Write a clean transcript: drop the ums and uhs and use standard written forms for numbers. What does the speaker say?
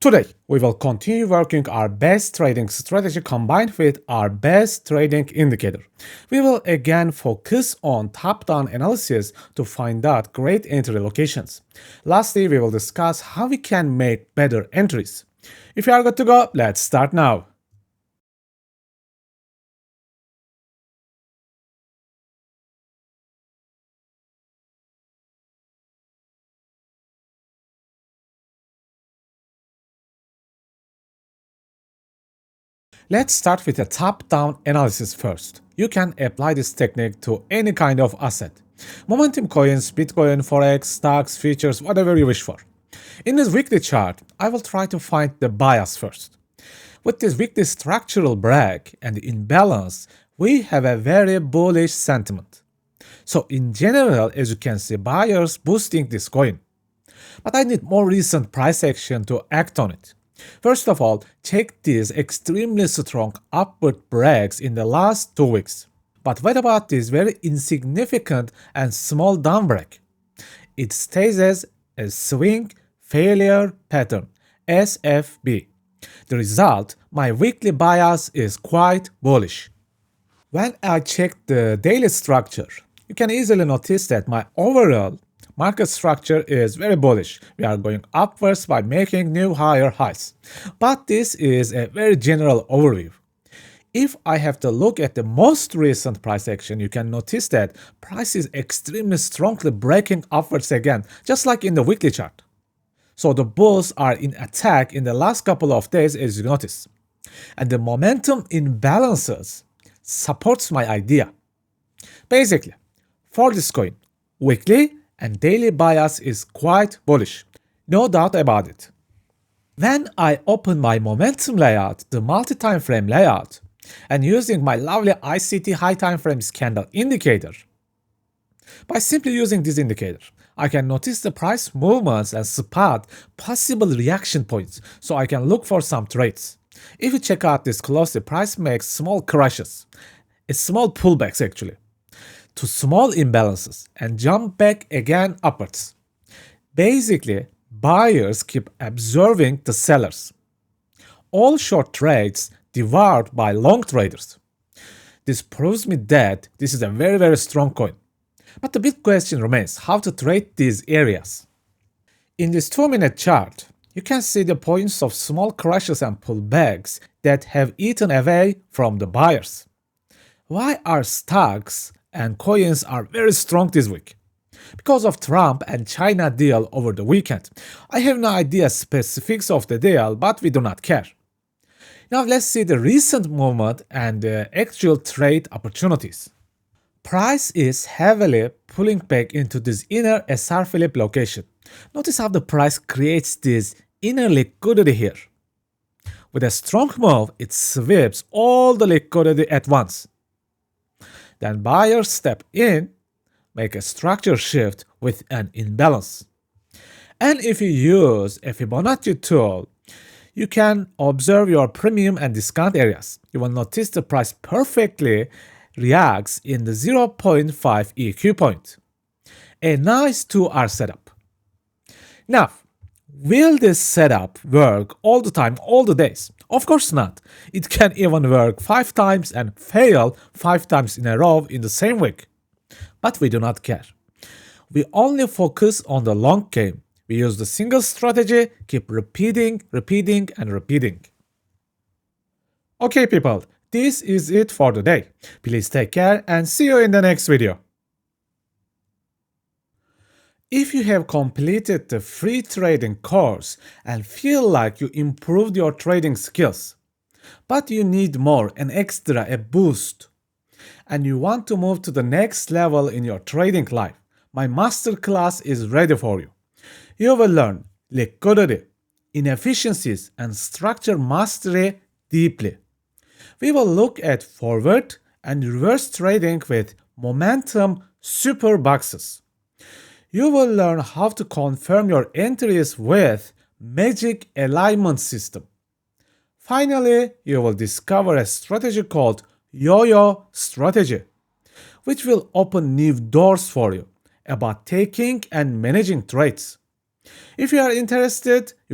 Today, we will continue working our best trading strategy combined with our best trading indicator. We will again focus on top-down analysis to find out great entry locations. Lastly, we will discuss how we can make better entries. If you are good to go, let's start now. Let's start with a top-down analysis first. You can apply this technique to any kind of asset. Momentum coins, Bitcoin, Forex, stocks, futures, whatever you wish for. In this weekly chart, I will try to find the bias first. With this weekly structural break and imbalance, we have a very bullish sentiment. So in general, as you can see, buyers boosting this coin. But I need more recent price action to act on it. First of all, check these extremely strong upward breaks in the last 2 weeks. But what about this very insignificant and small down break? It stays as a swing failure pattern, SFB. The result, my weekly bias is quite bullish. When I check the daily structure, you can easily notice that my overall market structure is very bullish. We are going upwards by making new higher highs. But this is a very general overview. If I have to look at the most recent price action, you can notice that price is extremely strongly breaking upwards again, just like in the weekly chart. So the bulls are in attack in the last couple of days, as you notice. And the momentum imbalances supports my idea. Basically, for this coin, weekly and daily bias is quite bullish, no doubt about it. When I open my momentum layout, the multi-time frame layout, and using my lovely ICT high time frames candle indicator, by simply using this indicator, I can notice the price movements and spot possible reaction points, so I can look for some trades. If you check out this closely, price makes small crashes, small pullbacks actually, to small imbalances and jump back again upwards. Basically, buyers keep observing the sellers. All short trades devoured by long traders. This proves me that this is a very strong coin. But the big question remains how to trade these areas. In this 2-minute chart, you can see the points of small crashes and pullbacks that have eaten away from the buyers. Why are stocks and coins are very strong this week? Because of Trump and China deal over the weekend. I have no idea specifics of the deal, but we do not care. Now let's see the recent movement and the actual trade opportunities. Price is heavily pulling back into this inner SR Philip location. Notice how the price creates this inner liquidity here. With a strong move, it sweeps all the liquidity at once. Then buyers step in, make a structure shift with an imbalance. And if you use a Fibonacci tool, you can observe your premium and discount areas. You will notice the price perfectly reacts in the 0.5 EQ point. A nice 2-hour setup. Now, will this setup work all the time, all the days? Of course not. It can even work 5 times and fail 5 times in a row in the same week. But we do not care. We only focus on the long game. We use the single strategy, keep repeating. Okay people, this is it for the day. Please take care and see you in the next video. If you have completed the free trading course and feel like you improved your trading skills, but you need more, an extra, a boost, and you want to move to the next level in your trading life, my masterclass is ready for you. You will learn liquidity, inefficiencies, and structure mastery deeply. We will look at forward and reverse trading with momentum super boxes. You will learn how to confirm your entries with magic alignment system. Finally, you will discover a strategy called YOYO Strategy, which will open new doors for you about taking and managing trades. If you are interested, you